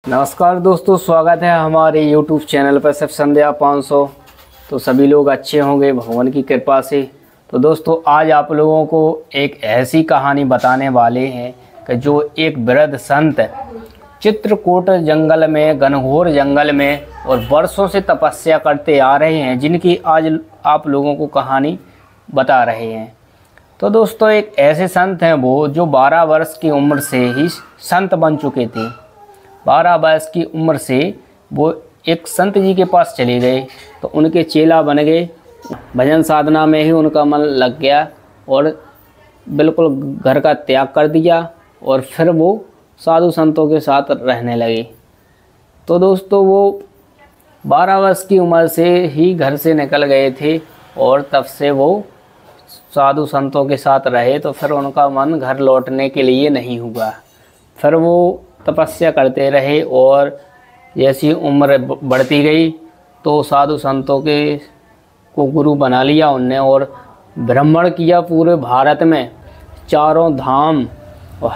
नमस्कार दोस्तों, स्वागत है हमारे YouTube चैनल पर सिर्फ संध्या 500। तो सभी लोग अच्छे होंगे भगवान की कृपा से। तो दोस्तों, आज आप लोगों को एक ऐसी कहानी बताने वाले हैं कि जो एक वृद्ध संत चित्रकूट जंगल में, घनघोर जंगल में और वर्षों से तपस्या करते आ रहे हैं, जिनकी आज आप लोगों को कहानी बता रहे हैं। तो दोस्तों, एक ऐसे संत हैं वो जो 12 वर्ष की उम्र से ही संत बन चुके थे। 12 वर्ष की उम्र से वो एक संत जी के पास चले गए, तो उनके चेला बन गए। भजन साधना में ही उनका मन लग गया और बिल्कुल घर का त्याग कर दिया और फिर वो साधु संतों के साथ रहने लगे। तो दोस्तों, वो 12 वर्ष की उम्र से ही घर से निकल गए थे और तब से वो साधु संतों के साथ रहे। तो फिर उनका मन घर लौटने के लिए नहीं हुआ। फिर वो तपस्या करते रहे और जैसी उम्र बढ़ती गई तो साधु संतों के को गुरु बना लिया उनने और भ्रमण किया पूरे भारत में, चारों धाम, और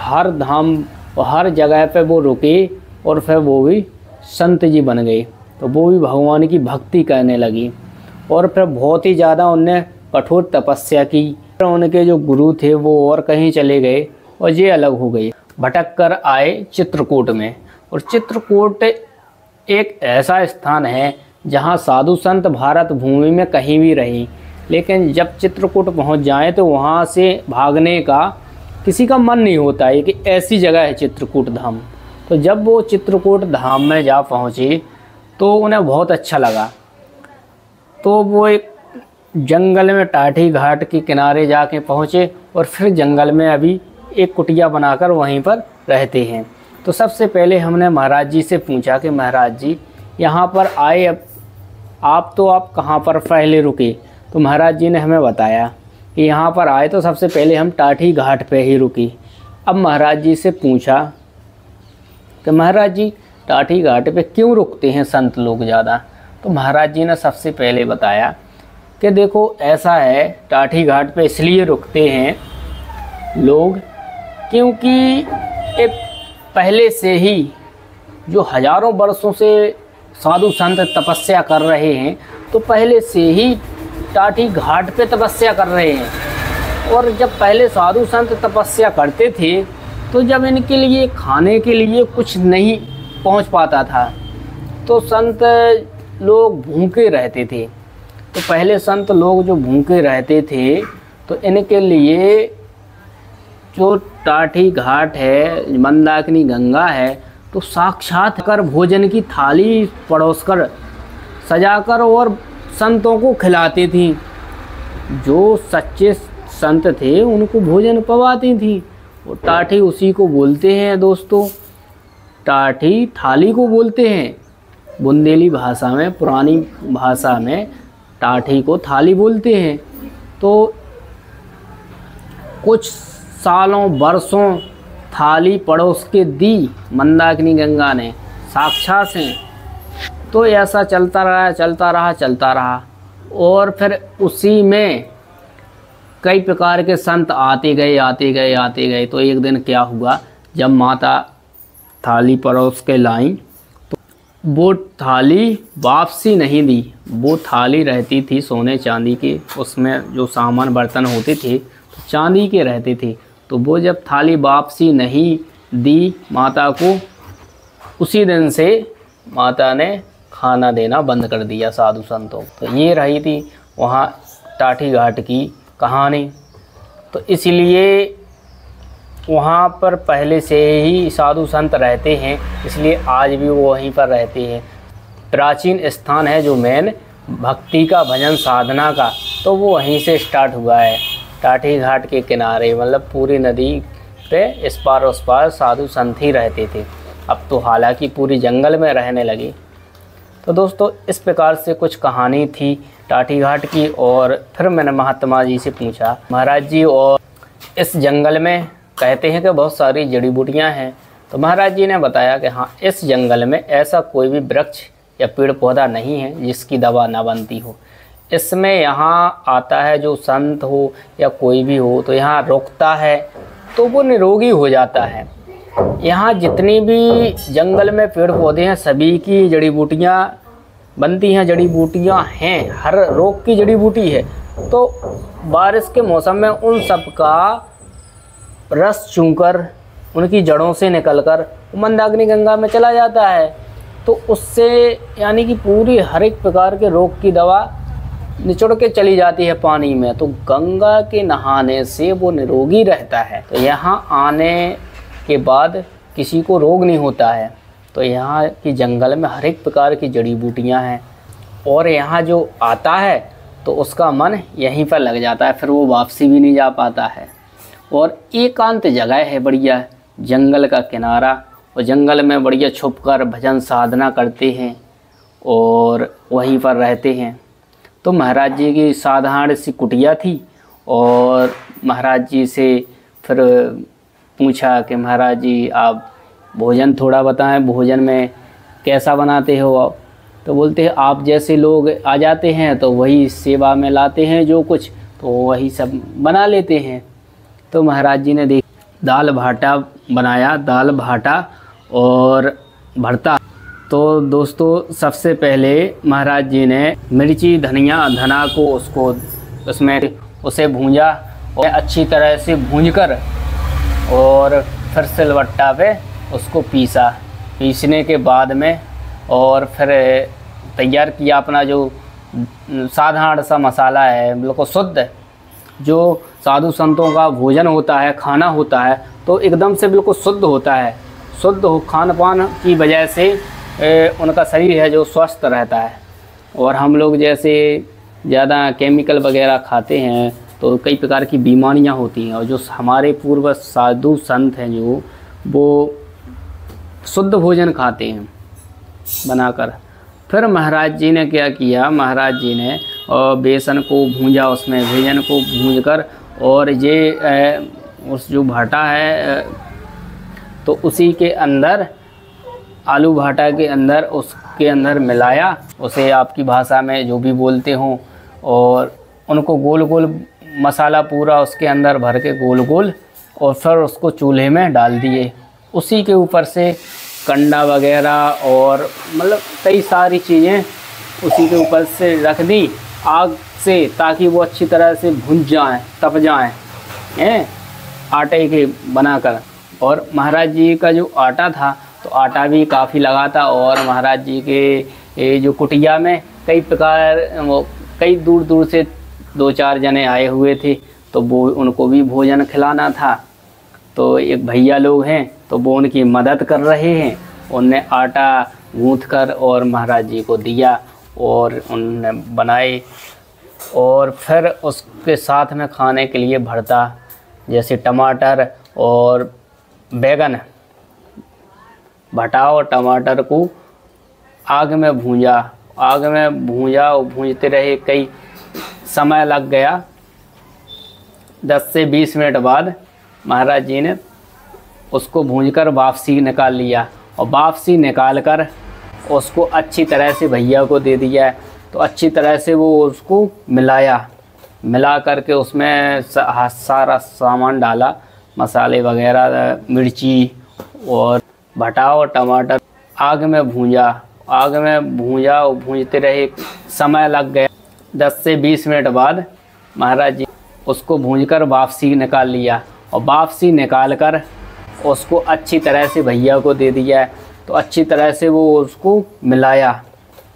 हर जगह पे वो रुके और फिर वो भी संत जी बन गए। तो वो भी भगवान की भक्ति करने लगी और फिर बहुत ही ज़्यादा उनने कठोर तपस्या की। फिर उनके जो गुरु थे वो और कहीं चले गए और ये अलग हो गए, भटक कर आए चित्रकूट में। और चित्रकूट एक ऐसा स्थान है जहाँ साधु संत भारत भूमि में कहीं भी रहे, लेकिन जब चित्रकूट पहुँच जाएं तो वहाँ से भागने का किसी का मन नहीं होता है कि ऐसी जगह है चित्रकूट धाम। तो जब वो चित्रकूट धाम में जा पहुँचे तो उन्हें बहुत अच्छा लगा। तो वो एक जंगल में टाठी घाट के किनारे जाके पहुँचे और फिर जंगल में अभी एक कुटिया बनाकर वहीं पर रहते हैं। तो सबसे पहले हमने महाराज जी से पूछा कि महाराज जी, यहाँ पर आए आप कहाँ पर पहले रुके? तो महाराज जी ने हमें बताया कि यहाँ पर आए तो सबसे पहले हम टाठी घाट पे ही रुके। अब महाराज जी से पूछा कि महाराज जी, टाठी घाट पे क्यों रुकते हैं संत लोग ज़्यादा? तो महाराज जी ने सबसे पहले बताया कि देखो, ऐसा है, टाठी घाट पे इसलिए रुकते हैं लोग क्योंकि एक पहले से ही जो हजारों वर्षों से साधु संत तपस्या कर रहे हैं, तो पहले से ही टाठी घाट पे तपस्या कर रहे हैं। और जब पहले साधु संत तपस्या करते थे तो जब इनके लिए खाने के लिए कुछ नहीं पहुंच पाता था तो संत लोग भूखे रहते थे। तो पहले संत लोग जो भूखे रहते थे तो इनके लिए जो टाठी घाट है, मंदाकिनी गंगा है, तो साक्षात कर भोजन की थाली परोसकर सजाकर और संतों को खिलाती थी। जो सच्चे संत थे उनको भोजन पवाती थी। और टाठी उसी को बोलते हैं दोस्तों, टाठी थाली को बोलते हैं। बुंदेली भाषा में, पुरानी भाषा में टाठी को थाली बोलते हैं। तो कुछ सालों वर्षों थाली पड़ोस के दी मंदाकिनी गंगा ने साक्षात से। तो ऐसा चलता रहा और फिर उसी में कई प्रकार के संत आते गए। तो एक दिन क्या हुआ, जब माता थाली परोस के लाई तो वो थाली वापसी नहीं दी। वो थाली रहती थी सोने चांदी के, उसमें जो सामान बर्तन होते थे तो चांदी के रहते थे। तो वो जब थाली वापसी नहीं दी माता को, उसी दिन से माता ने खाना देना बंद कर दिया साधु संतों। तो ये रही थी वहाँ टाठी घाट की कहानी। तो इसलिए वहाँ पर पहले से ही साधु संत रहते हैं, इसलिए आज भी वो वहीं पर रहते हैं। प्राचीन स्थान है जो मेन भक्ति का, भजन साधना का, तो वो वहीं से स्टार्ट हुआ है, टाठी घाट के किनारे। मतलब पूरी नदी पे इस पार उस पार साधु संत ही रहते थे। अब तो हालांकि पूरी जंगल में रहने लगे। तो दोस्तों, इस प्रकार से कुछ कहानी थी टाठी घाट की। और फिर मैंने महात्मा जी से पूछा, महाराज जी, और इस जंगल में कहते हैं कि बहुत सारी जड़ी बूटियाँ हैं। तो महाराज जी ने बताया कि हाँ, इस जंगल में ऐसा कोई भी वृक्ष या पेड़ पौधा नहीं है जिसकी दवा ना बनती हो। इसमें यहाँ आता है जो संत हो या कोई भी हो, तो यहाँ रुकता है तो वो निरोगी हो जाता है। यहाँ जितनी भी जंगल में पेड़ पौधे हैं सभी की जड़ी बूटियाँ बनती हैं, जड़ी बूटियाँ हैं, हर रोग की जड़ी बूटी है। तो बारिश के मौसम में उन सब का रस चूकर उनकी जड़ों से निकलकर मंदाकिनी गंगा में चला जाता है। तो उससे यानी कि पूरी हर एक प्रकार के रोग की दवा निचोड़ के चली जाती है पानी में। तो गंगा के नहाने से वो निरोगी रहता है। तो यहाँ आने के बाद किसी को रोग नहीं होता है। तो यहाँ की जंगल में हर एक प्रकार की जड़ी बूटियाँ हैं और यहाँ जो आता है तो उसका मन यहीं पर लग जाता है, फिर वो वापसी भी नहीं जा पाता है। और एकांत जगह है बढ़िया, जंगल का किनारा, और जंगल में बढ़िया छुपकर भजन साधना करते हैं और वहीं पर रहते हैं। तो महाराज जी की साधारण सी कुटिया थी और महाराज जी से फिर पूछा कि महाराज जी आप भोजन थोड़ा बताएं, भोजन में कैसा बनाते हो आप? तो बोलते हैं आप जैसे लोग आ जाते हैं तो वही सेवा में लाते हैं, जो कुछ तो वही सब बना लेते हैं। तो महाराज जी ने दाल भाटा बनाया, दाल भाटा और भरता। तो दोस्तों सबसे पहले महाराज जी ने मिर्ची धना को उसको उसमें उसे भूंजा और अच्छी तरह से भूंजकर और फिर सिलवट्टा पे उसको पीसने के बाद में और फिर तैयार किया अपना जो साधारण सा मसाला है, बिल्कुल शुद्ध जो साधु संतों का भोजन होता है, खाना होता है, तो एकदम से बिल्कुल शुद्ध होता है। शुद्ध खान पान की वजह से उनका शरीर है जो स्वस्थ रहता है। और हम लोग जैसे ज़्यादा केमिकल वगैरह खाते हैं तो कई प्रकार की बीमारियां होती हैं। और जो हमारे पूर्व साधु संत हैं जो वो शुद्ध भोजन खाते हैं बनाकर। फिर महाराज जी ने क्या किया, महाराज जी ने बेसन को भूंजा, उसमें बेसन को भूंजकर और ये उस जो भाटा है तो उसी के अंदर आलू भाटा के अंदर उसके अंदर मिलाया, उसे आपकी भाषा में जो भी बोलते हों, और उनको गोल गोल मसाला पूरा उसके अंदर भर के गोल गोल और फिर उसको चूल्हे में डाल दिए। उसी के ऊपर से कंडा वगैरह और मतलब कई सारी चीज़ें उसी के ऊपर से रख दी आग से, ताकि वो अच्छी तरह से भुन जाएं, तप जाएं हैं आटे के बनाकर। और महाराज जी का जो आटा था तो आटा भी काफ़ी लगा था। और महाराज जी के जो कुटिया में कई प्रकार कई दूर दूर से 2-4 जने आए हुए थे, तो वो उनको भी भोजन खिलाना था। तो एक भैया लोग हैं तो वो उनकी मदद कर रहे हैं, उनने आटा गूँथ कर और महाराज जी को दिया और उन्होंने बनाए। और फिर उसके साथ में खाने के लिए भरता जैसे टमाटर और बैगन, भटा और टमाटर को आग में भूंजा और भूंजते रहे, कई समय लग गया। 10 से 20 मिनट बाद महाराज जी ने उसको भूंजकर वापसी निकाल लिया और वापसी निकाल कर उसको अच्छी तरह से भैया को दे दिया। तो अच्छी तरह से वो उसको मिला करके उसमें सारा सामान डाला, मसाले वगैरह, मिर्ची और भटा और टमाटर, आग में भूंजा और भूंजते रहे, समय लग गया। 10 से 20 मिनट बाद महाराज जी उसको भूंजकर वापसी निकाल लिया और वापसी निकाल कर उसको अच्छी तरह से भैया को दे दिया। तो अच्छी तरह से वो उसको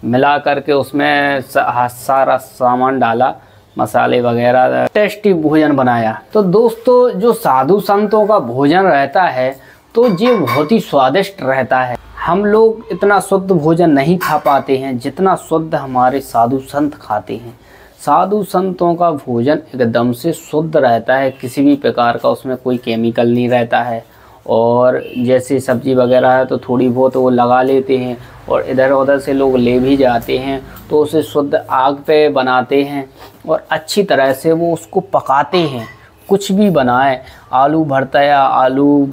मिला करके उसमें सारा सामान डाला, मसाले वगैरह, टेस्टी भोजन बनाया। तो दोस्तों जो साधु संतों का भोजन रहता है तो ये बहुत ही स्वादिष्ट रहता है। हम लोग इतना शुद्ध भोजन नहीं खा पाते हैं जितना शुद्ध हमारे साधु संत खाते हैं। साधु संतों का भोजन एकदम से शुद्ध रहता है, किसी भी प्रकार का उसमें कोई केमिकल नहीं रहता है। और जैसे सब्ज़ी वगैरह है तो थोड़ी बहुत वो लगा लेते हैं और इधर उधर से लोग ले भी जाते हैं, तो उसे शुद्ध आग पे बनाते हैं और अच्छी तरह से वो उसको पकाते हैं। कुछ भी बनाए, आलू भरता या आलू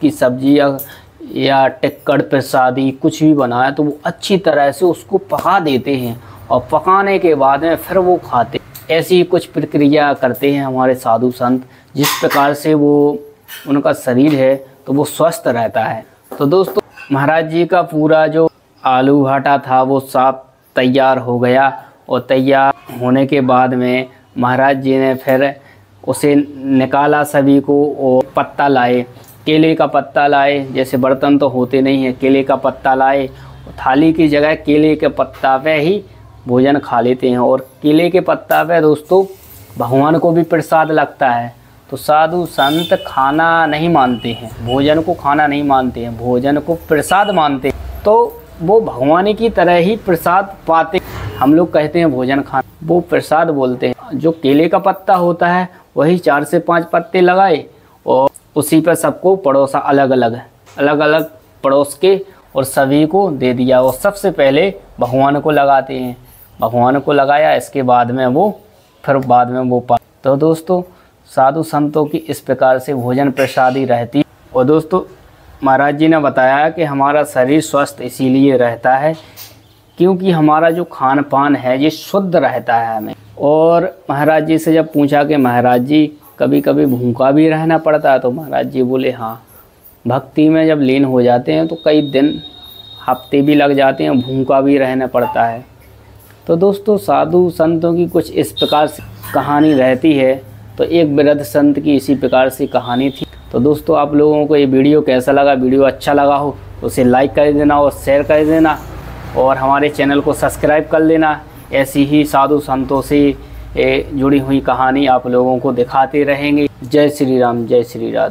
की सब्ज़ी या टिक्कड़ प्रसादी कुछ भी बनाए तो वो अच्छी तरह से उसको पका देते हैं और पकाने के बाद में फिर वो खाते। ऐसी कुछ प्रक्रिया करते हैं हमारे साधु संत, जिस प्रकार से वो उनका शरीर है तो वो स्वस्थ रहता है। तो दोस्तों महाराज जी का पूरा जो आलू भाटा था वो साफ तैयार हो गया, और तैयार होने के बाद में महाराज जी ने फिर उसे निकाला सभी को, और पत्ता लाए, केले का पत्ता लाए, जैसे बर्तन तो होते नहीं हैं, केले का पत्ता लाए, थाली की जगह केले के पत्ता पे ही भोजन खा लेते हैं। और केले के पत्ता पे दोस्तों भगवान को भी प्रसाद लगता है। तो साधु संत खाना नहीं मानते हैं, भोजन को खाना नहीं मानते हैं, भोजन को प्रसाद मानते हैं। तो वो भगवान की तरह ही प्रसाद पाते। हम लोग कहते हैं भोजन खाना, वो प्रसाद बोलते हैं। जो केले का पत्ता होता है वही 4 से 5 पत्ते लगाए, और उसी पर सबको पड़ोसा, अलग अलग पड़ोस के, और सभी को दे दिया। और सबसे पहले भगवान को लगाते हैं, भगवान को लगाया, इसके बाद में वो फिर बाद में वो पा। तो दोस्तों साधु संतों की इस प्रकार से भोजन प्रसादी रहती। और दोस्तों महाराज जी ने बताया कि हमारा शरीर स्वस्थ इसीलिए रहता है क्योंकि हमारा जो खान पान है ये शुद्ध रहता है हमें। और महाराज जी से जब पूछा कि महाराज जी कभी कभी भूखा भी रहना पड़ता है, तो महाराज जी बोले हाँ, भक्ति में जब लीन हो जाते हैं तो कई दिन, हफ्ते भी लग जाते हैं, भूखा भी रहना पड़ता है। तो दोस्तों साधु संतों की कुछ इस प्रकार से कहानी रहती है। तो एक वृद्ध संत की इसी प्रकार से कहानी थी। तो दोस्तों आप लोगों को ये वीडियो कैसा लगा, वीडियो अच्छा लगा हो तो उसे लाइक कर देना और शेयर कर देना, और हमारे चैनल को सब्सक्राइब कर लेना। ऐसी ही साधु संतों से जुड़ी हुई कहानी आप लोगों को दिखाते रहेंगे। जय श्री राम, जय श्री राम।